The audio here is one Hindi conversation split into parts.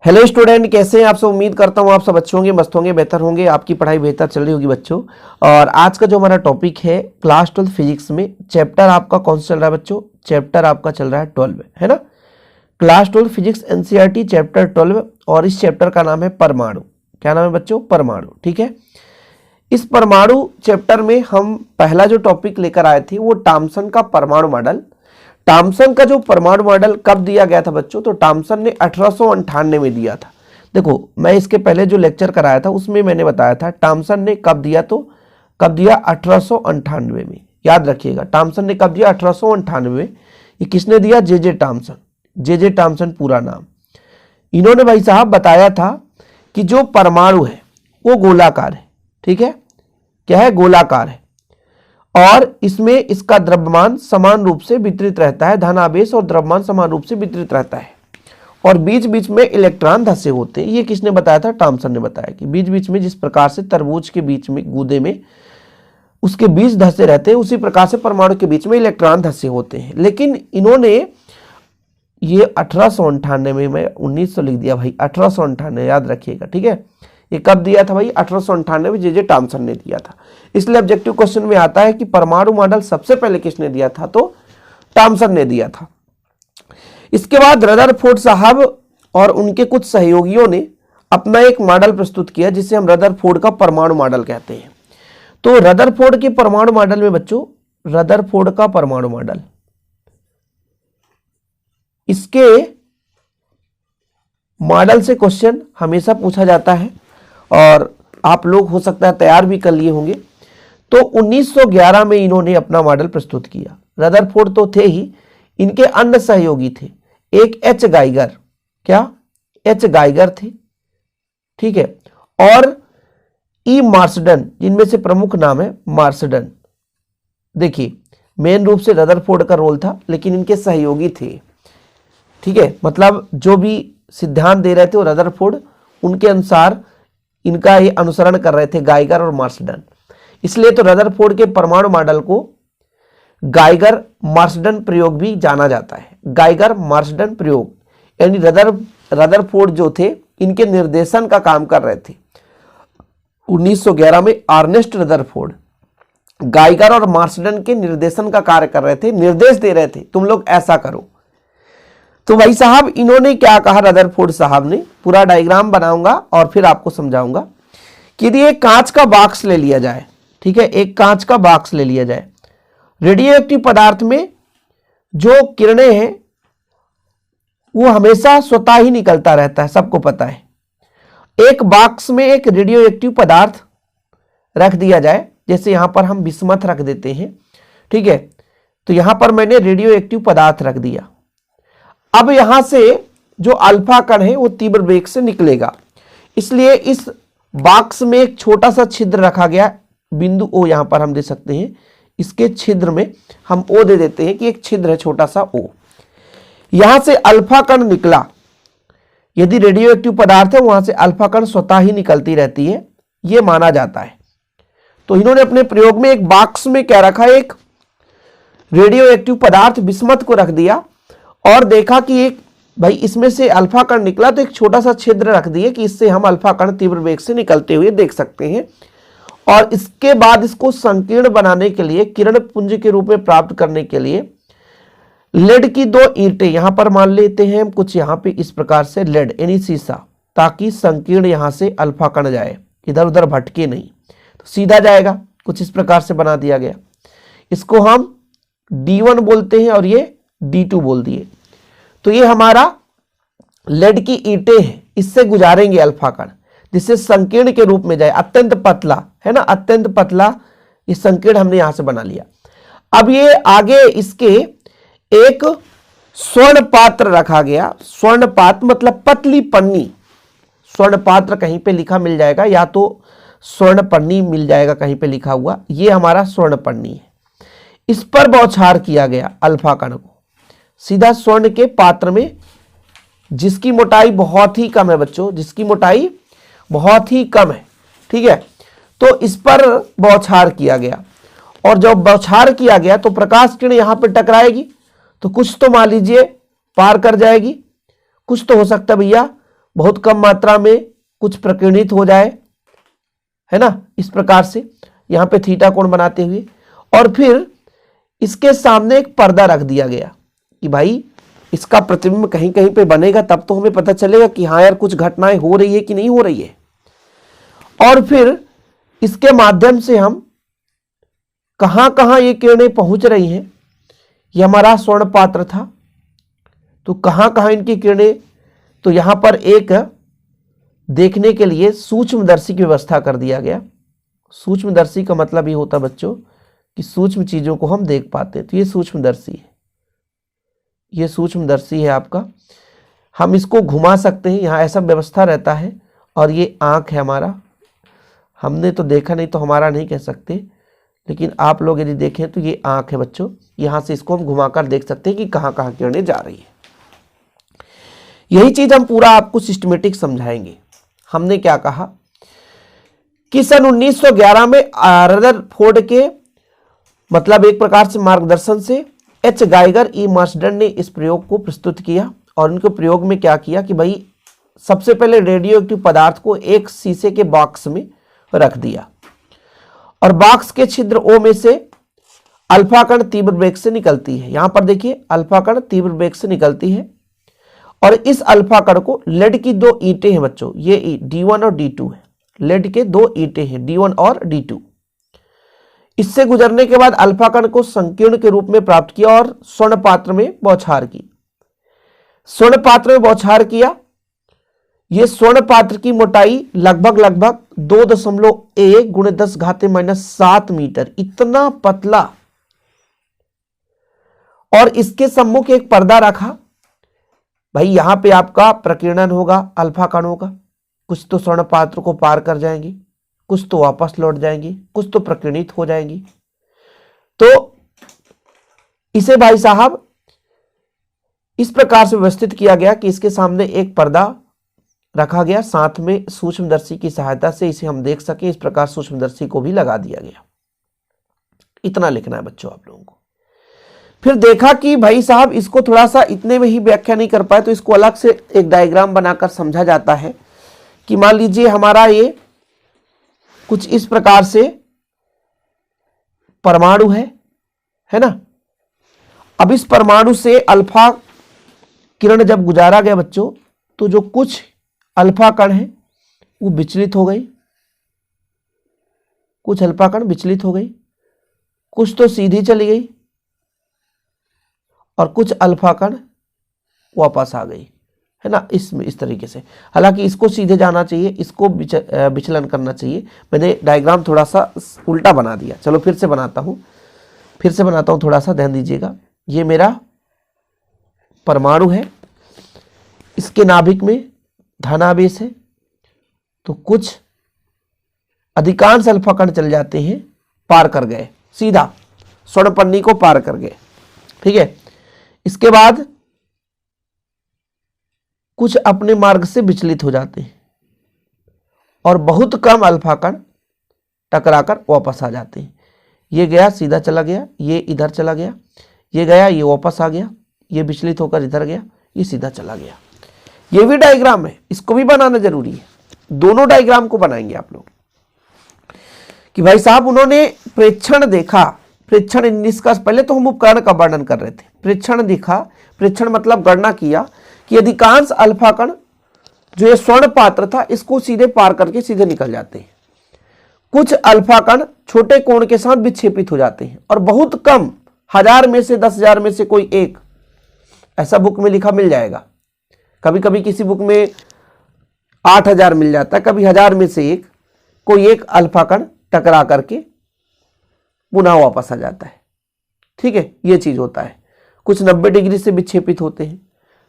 हेलो स्टूडेंट, कैसे हैं आप सब। उम्मीद करता हूँ आप सब अच्छे होंगे, मस्त होंगे, बेहतर होंगे, आपकी पढ़ाई बेहतर चल रही होगी बच्चों। और आज का जो हमारा टॉपिक है क्लास 12 फिजिक्स में चैप्टर आपका कौन सा चल रहा है बच्चों। चैप्टर आपका चल रहा है 12, है ना। क्लास 12 फिजिक्स एनसीईआरटी चैप्टर 12 और इस चैप्टर का नाम है परमाणु। क्या नाम है बच्चों? परमाणु। ठीक है। इस परमाणु चैप्टर में हम पहला जो टॉपिक लेकर आए थे वो थॉम्सन का परमाणु मॉडल। थॉम्सन का जो परमाणु मॉडल कब दिया गया था बच्चों? तो थॉम्सन ने 1898 में दिया था। देखो, मैं इसके पहले जो लेक्चर कराया था उसमें मैंने बताया था थॉम्सन ने कब दिया, तो कब दिया? 1898 में। याद रखिएगा, थॉम्सन ने कब दिया? 1898 में। ये किसने दिया? J Thomson. जे थॉम्सन पूरा नाम। इन्होंने भाई साहब बताया था कि जो परमाणु है वो गोलाकार है। ठीक है, क्या है? गोलाकार है और इसमें इसका द्रव्यमान समान रूप से वितरित रहता है। धन आवेश और द्रव्यमान समान रूप से वितरित रहता है और बीच बीच में इलेक्ट्रॉन धंसे होते हैं। ये किसने बताया था? थॉम्सन ने बताया कि बीच बीच में जिस प्रकार से तरबूज के बीच में गूदे में उसके बीज धंसे रहते हैं उसी प्रकार से परमाणु के बीच में इलेक्ट्रॉन धंसे होते हैं। लेकिन इन्होंने ये 1898 में, मैं 1900 लिख दिया भाई, 1898 याद रखिएगा। ठीक है, ये कब दिया था भाई? 1898 में जे थॉम्सन ने दिया था। इसलिए ऑब्जेक्टिव क्वेश्चन में आता है कि परमाणु मॉडल सबसे पहले किसने दिया था? तो थॉम्सन ने दिया था। इसके बाद रदरफोर्ड साहब और उनके कुछ सहयोगियों ने अपना एक मॉडल प्रस्तुत किया जिसे हम रदरफोर्ड का परमाणु मॉडल कहते हैं। तो रदरफोर्ड के परमाणु मॉडल में बच्चों, रदरफोर्ड का परमाणु मॉडल, इसके मॉडल से क्वेश्चन हमेशा पूछा जाता है और आप लोग हो सकता है तैयार भी कर लिए होंगे। तो 1911 में इन्होंने अपना मॉडल प्रस्तुत किया। रदरफोर्ड तो थे ही, इनके अन्य सहयोगी थे। एक एच गाइगर, क्या? एच गाइगर थे। ठीक है, और ई मार्सडन, जिनमें से प्रमुख नाम है मार्सडन। देखिए, मेन रूप से रदरफोर्ड का रोल था लेकिन इनके सहयोगी थे। ठीक है, मतलब जो भी सिद्धांत दे रहे थे वो रदरफोर्ड, उनके अनुसार इनका ये अनुसरण कर रहे थे गाइगर और मार्सडन। इसलिए तो रदरफोर्ड के परमाणु मॉडल को गाइगर मार्सडन प्रयोग भी जाना जाता है। गाइगर मार्सडन प्रयोग, यानी रदरफोर्ड जो थे इनके निर्देशन का काम कर रहे थे। 1911 में अर्नेस्ट रदरफोर्ड गाइगर और मार्सडन के निर्देशन का कार्य कर रहे थे, निर्देश दे रहे थे तुम लोग ऐसा करो। तो भाई साहब इन्होंने क्या कहा? रदरफोर्ड साहब ने, पूरा डायग्राम बनाऊंगा और फिर आपको समझाऊंगा कि यदि एक कांच का बॉक्स ले लिया जाए, ठीक है, एक कांच का बॉक्स ले लिया जाए, रेडियो एक्टिव पदार्थ में जो किरणें हैं वो हमेशा स्वतः ही निकलता रहता है, सबको पता है। एक बॉक्स में एक रेडियो एक्टिव पदार्थ रख दिया जाए, जैसे यहां पर हम बिस्मथ रख देते हैं। ठीक है, तो यहां पर मैंने रेडियो एक्टिव पदार्थ रख दिया। अब यहां से जो अल्फा कण है वो तीव्र वेग से निकलेगा, इसलिए इस बॉक्स में एक छोटा सा छिद्र रखा गया, बिंदु ओ यहां पर हम दे सकते हैं। इसके छिद्र में हम ओ दे देते हैं कि एक छिद्र है छोटा सा ओ। यहां से अल्फा कण निकला, यदि रेडियो एक्टिव पदार्थ है वहां से अल्फा कण स्वतः ही निकलती रहती है, यह माना जाता है। तो इन्होंने अपने प्रयोग में एक बॉक्स में क्या रखा? एक रेडियो एक्टिव पदार्थ बिस्मथ को रख दिया और देखा कि एक भाई इसमें से अल्फा कण निकला, तो एक छोटा सा छिद्र रख दिए कि इससे हम अल्फा कण तीव्र वेग से निकलते हुए देख सकते हैं। और इसके बाद इसको संकीर्ण बनाने के लिए, किरण पुंज के रूप में प्राप्त करने के लिए लेड की 2 ईंटें यहां पर मान लेते हैं कुछ, यहां पे इस प्रकार से लेड यानी सीसा, ताकि संकीर्ण यहां से अल्फा कण जाए, इधर उधर भटके नहीं, तो सीधा जाएगा। कुछ इस प्रकार से बना दिया गया। इसको हम D1 बोलते हैं और ये D2 बोल दिए। तो ये हमारा लेड की ईंटें हैं, इससे गुजारेंगे अल्फा कण, जिससे संकीर्ण के रूप में जाए, अत्यंत पतला है ना, अत्यंत पतला ये संकीर्ण हमने यहां से बना लिया। अब ये आगे इसके एक स्वर्ण पात्र रखा गया। स्वर्ण पात्र मतलब पतली पन्नी। स्वर्ण पात्र कहीं पे लिखा मिल जाएगा, या तो स्वर्ण पन्नी मिल जाएगा कहीं पे लिखा हुआ, ये हमारा स्वर्ण पन्नी है। इस पर बौछार किया गया अल्फा कण को सीधा स्वर्ण के पात्र में, जिसकी मोटाई बहुत ही कम है बच्चों, जिसकी मोटाई बहुत ही कम है। ठीक है, तो इस पर बौछार किया गया और जब बौछार किया गया तो प्रकाश किरण यहां पर टकराएगी, तो कुछ तो मान लीजिए पार कर जाएगी, कुछ तो हो सकता है भैया बहुत कम मात्रा में कुछ प्रकीर्णित हो जाए, है ना, इस प्रकार से यहां पे थीटा कोण बनाते हुए, और फिर इसके सामने एक पर्दा रख दिया गया कि भाई इसका प्रतिबिंब कहीं कहीं पे बनेगा, तब तो हमें पता चलेगा कि हाँ यार कुछ घटनाएं हो रही है कि नहीं हो रही है। और फिर इसके माध्यम से हम कहां कहां ये किरणें पहुंच रही हैं, ये हमारा स्वर्ण पात्र था, तो कहां कहां इनकी किरणें, तो यहां पर एक देखने के लिए सूक्ष्मदर्शी की व्यवस्था कर दिया गया। सूक्ष्मदर्शी का मतलब ये होता है बच्चों कि सूक्ष्म चीजों को हम देख पाते हैं, तो ये सूक्ष्मदर्शी है, ये सूक्ष्मदर्शी है आपका। हम इसको घुमा सकते हैं, यहाँ ऐसा व्यवस्था रहता है, और ये आंख है हमारा। हमने तो देखा नहीं तो हमारा नहीं कह सकते, लेकिन आप लोग यदि देखें तो ये आंख है बच्चों, यहाँ से इसको हम घुमाकर देख सकते हैं कि कहाँ कहाँ किरणें जा रही है। यही चीज हम पूरा आपको सिस्टमेटिक समझाएंगे। हमने क्या कहा कि सन 1911 में रदरफोर्ड के मतलब एक प्रकार से मार्गदर्शन से एच गाइगर ई मार्सडन ने इस प्रयोग को प्रस्तुत किया, और उनके प्रयोग में क्या किया कि भाई सबसे पहले रेडियो एक्टिव पदार्थ को एक शीशे के बॉक्स में रख दिया, और बॉक्स के छिद्र ओ में से अल्फा कण तीव्र वेग से निकलती है। यहां पर देखिए अल्फा कण तीव्र वेग से निकलती है, और इस अल्फा कण को लेड की दो ईंटें हैं बच्चों, ये D1 और D2 है, लेड के दो ईंटें हैं D1 और D2। इससे गुजरने के बाद अल्फा कण को संकीर्ण के रूप में प्राप्त किया और स्वर्ण पात्र में बौछार की। स्वर्ण पात्र में बौछार किया, यह स्वर्ण पात्र की मोटाई लगभग 2.1 × 10⁻⁷ मीटर, इतना पतला, और इसके सम्मुख एक पर्दा रखा। भाई यहां पे आपका प्रकीर्णन होगा अल्फा कणों का, कुछ तो स्वर्ण पात्र को पार कर जाएंगी, कुछ तो वापस लौट जाएंगी, कुछ तो प्रकीर्णित हो जाएंगी। तो इसे भाई साहब इस प्रकार से व्यवस्थित किया गया कि इसके सामने एक पर्दा रखा गया, साथ में सूक्ष्मदर्शी की सहायता से इसे हम देख सकें, इस प्रकार सूक्ष्मदर्शी को भी लगा दिया गया। इतना लिखना है बच्चों आप लोगों को। फिर देखा कि भाई साहब इसको थोड़ा सा इतने में ही व्याख्या नहीं कर पाए, तो इसको अलग से एक डायग्राम बनाकर समझा जाता है कि मान लीजिए हमारा ये कुछ इस प्रकार से परमाणु है ना। अब इस परमाणु से अल्फा किरण जब गुजारा गया बच्चों, तो जो कुछ अल्फा कण है वो विचलित हो गई, कुछ अल्फा कण विचलित हो गई, कुछ तो सीधी चली गई, और कुछ अल्फा कण वापस आ गई, है ना, इस तरीके से। हालांकि इसको सीधे जाना चाहिए, इसको विचलन करना चाहिए। मैंने डायग्राम थोड़ा सा उल्टा बना दिया, चलो फिर से बनाता हूं थोड़ा सा ध्यान दीजिएगा। ये मेरा परमाणु है, इसके नाभिक में धनावेश है, तो कुछ अधिकांश अल्फा कण चल जाते हैं, पार कर गए, सीधा स्वर्ण पन्नी को पार कर गए, ठीक है। इसके बाद कुछ अपने मार्ग से विचलित हो जाते हैं, और बहुत कम अल्फा कण टकराकर वापस आ जाते हैं। ये गया सीधा चला गया, ये इधर चला गया, ये गया ये वापस आ गया, ये विचलित होकर इधर गया, ये सीधा चला गया। ये भी डायग्राम है, इसको भी बनाना जरूरी है। दोनों डायग्राम को बनाएंगे आप लोग कि भाई साहब उन्होंने प्रेक्षण देखा, प्रेक्षण निष्कर्ष, पहले तो हम उपकरण का वर्णन कर रहे थे, प्रेक्षण देखा, प्रेक्षण मतलब गणना किया कि अधिकांश अल्फा कण जो ये स्वर्ण पात्र था इसको सीधे पार करके सीधे निकल जाते हैं। कुछ अल्फा कण छोटे कोण के साथ विक्षेपित हो जाते हैं, और बहुत कम 1000 में से 10,000 में से कोई एक, ऐसा बुक में लिखा मिल जाएगा। कभी कभी किसी बुक में 8,000 मिल जाता है, कभी 1000 में से एक कोई एक अल्फा कण टकरा करके पुनः वापस आ जाता है, ठीक है। ये चीज होता है, कुछ 90 डिग्री से विक्षेपित होते हैं।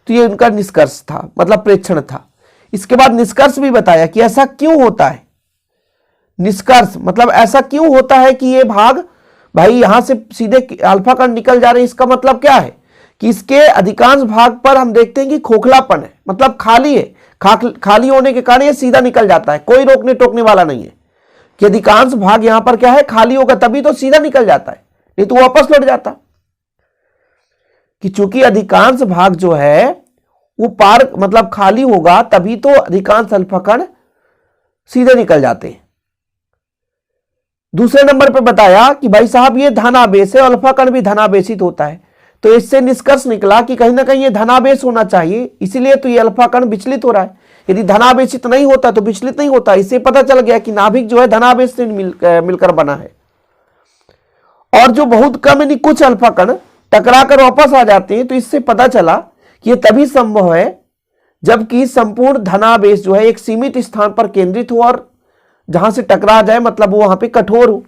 तो ये उनका निष्कर्ष था, मतलब प्रेक्षण था। इसके बाद निष्कर्ष भी बताया कि ऐसा क्यों होता है। निष्कर्ष मतलब ऐसा क्यों होता है कि ये भाग भाई यहां से सीधे अल्फा कण निकल जा रहे हैं, इसका मतलब क्या है कि इसके अधिकांश भाग पर हम देखते हैं कि खोखलापन है, मतलब खाली है। खाली होने के कारण ये सीधा निकल जाता है, कोई रोकने टोकने वाला नहीं है। कि अधिकांश भाग यहां पर क्या है, खाली होगा, तभी तो सीधा निकल जाता है, नहीं तो वापस लौट जाता। कि चूंकि अधिकांश भाग जो है वो पार मतलब खाली होगा तभी तो अधिकांश अल्फा कण सीधे निकल जाते हैं। दूसरे नंबर पर बताया कि भाई साहब ये धनावेश है, अल्फा कण भी धनावेशित होता है, तो इससे निष्कर्ष निकला कि कहीं ना कहीं ये धनावेश होना चाहिए, इसीलिए तो ये अल्फा कण विचलित हो रहा है। यदि धनावेशित नहीं होता तो विचलित नहीं होता। इससे पता चल गया कि नाभिक जो है धनावेश से मिलकर बना है। और जो बहुत कम यानी कुछ अल्फा कण टकराकर वापस आ जाते हैं, तो इससे पता चला कि ये तभी संभव है जबकि संपूर्ण धनावेश जो है एक सीमित स्थान पर केंद्रित हो और जहां से टकरा जाए मतलब वो वहां पे कठोर हो,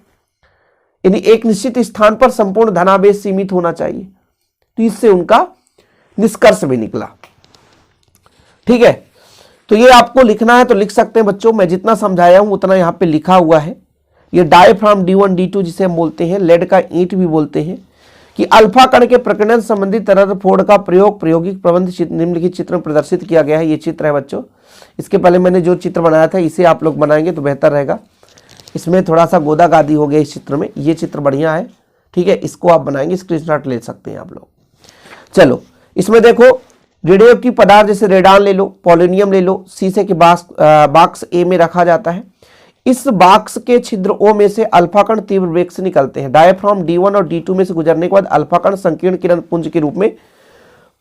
यानी एक निश्चित स्थान पर संपूर्ण धनावेश सीमित होना चाहिए। तो इससे उनका निष्कर्ष भी निकला। ठीक है, तो ये आपको लिखना है तो लिख सकते हैं बच्चों, मैं जितना समझाया हूं उतना यहां पे लिखा हुआ है। ये डायफ्राम D1 D2 जिसे हम बोलते हैं, लेड का ईंट भी बोलते हैं, कि अल्फा कण के प्रकीर्णन संबंधित रदरफोर्ड का प्रयोग प्रायोगिक प्रबंध निम्नलिखित चित्र में प्रदर्शित किया गया है। ये चित्र है बच्चों, इसके पहले मैंने जो चित्र बनाया था इसे आप लोग बनाएंगे तो बेहतर रहेगा। इसमें थोड़ा सा गोदा गादी हो गया इस चित्र में, ये चित्र बढ़िया है। ठीक है, इसको आप बनाएंगे, स्क्रीनशॉट ले सकते हैं आप लोग। चलो इसमें देखो, रेडियो एक्टिव पदार्थ जैसे रेडान ले लो, पोलोनियम ले लो, शीशे के बॉक्स ए में रखा जाता है। इस बॉक्स के छिद्र ओ में से अल्फा कण तीव्र वेग से निकलते हैं। डायफ्राम D1 और D2 में से गुजरने के बाद अल्फा कण संकीर्ण किरण पुंज के रूप में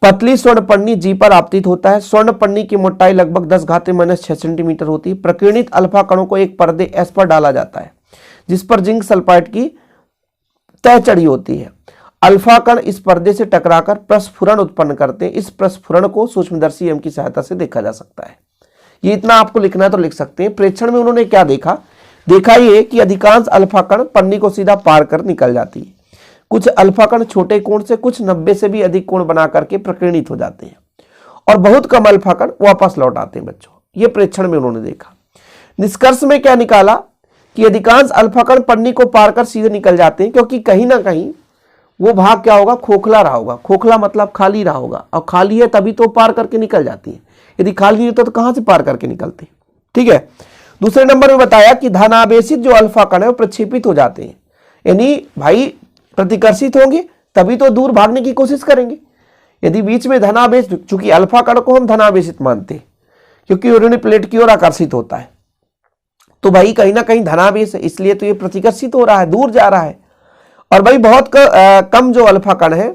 पतली स्वर्ण पन्नी जी पर आपतित होता है। स्वर्ण पन्नी की मोटाई लगभग 10⁻⁻6 सेंटीमीटर होती है। प्रकीर्णित अल्फा कणों को एक पर्दे एस पर डाला जाता है जिस पर जिंक सल्फाइड की तह चढ़ी होती है। अल्फा कण इस पर्दे से टकराकर प्रस्फुरण उत्पन्न करते हैं। इस प्रस्फुरण को सूक्ष्मदर्शी यंत्र की सहायता से देखा जा सकता है। ये इतना आपको लिखना है तो लिख सकते हैं। प्रेक्षण में उन्होंने क्या देखा? देखा ये कि अधिकांश अल्फा कण पन्नी को सीधा पार कर निकल जाती है। कुछ अल्फा कण छोटे कोण से कुछ 90 से भी अधिक कोण बना करके प्रकीर्णित हो जाते हैं और बहुत कम अल्फा कण वापस लौट आते हैं बच्चों। ये प्रेक्षण में उन्होंने देखा। निष्कर्ष में क्या निकाला कि अधिकांश अल्फा कण पन्नी को पार कर सीधे निकल जाते हैं, क्योंकि कहीं ना कहीं वो भाग क्या होगा? खोखला रहा होगा। खोखला मतलब खाली रहा होगा, और खाली है तभी तो पार करके निकल जाती है। यदि खाली नहीं होता तो कहां से पार करके निकलते? ठीक है। दूसरे नंबर में बताया कि धनावेशित जो अल्फा कण है वो प्रक्षेपित हो जाते हैं, यानी भाई प्रतिकर्षित होंगे तभी तो दूर भागने की कोशिश करेंगे। यदि बीच में धनावेश, चूंकि अल्फा कण को हम धनावेशित मानते हैं क्योंकि उन्होंने प्लेट की ओर आकर्षित होता है, तो भाई कहीं ना कहीं धनावेश है, इसलिए तो ये प्रतिकर्षित हो रहा है, दूर जा रहा है। और भाई बहुत कम जो अल्फा कण है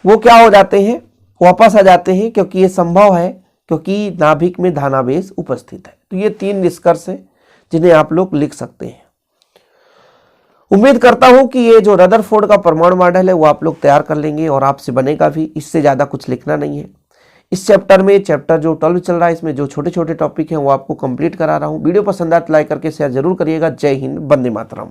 वो क्या हो जाते हैं? वापस आ जाते हैं, क्योंकि ये संभव है क्योंकि नाभिक में धनावेश उपस्थित है। तो ये 3 निष्कर्ष हैं जिन्हें आप लोग लिख सकते हैं। उम्मीद करता हूं कि ये जो रदरफोर्ड का परमाणु मॉडल है वो आप लोग तैयार कर लेंगे और आपसे बनेगा भी। इससे ज़्यादा कुछ लिखना नहीं है। इस चैप्टर में, चैप्टर जो 12 चल रहा है, इसमें जो छोटे छोटे टॉपिक हैं वो आपको कंप्लीट करा रहा हूँ। वीडियो पसंद आए तो लाइक करके शेयर जरूर करिएगा। जय हिंद, वंदे मातरम।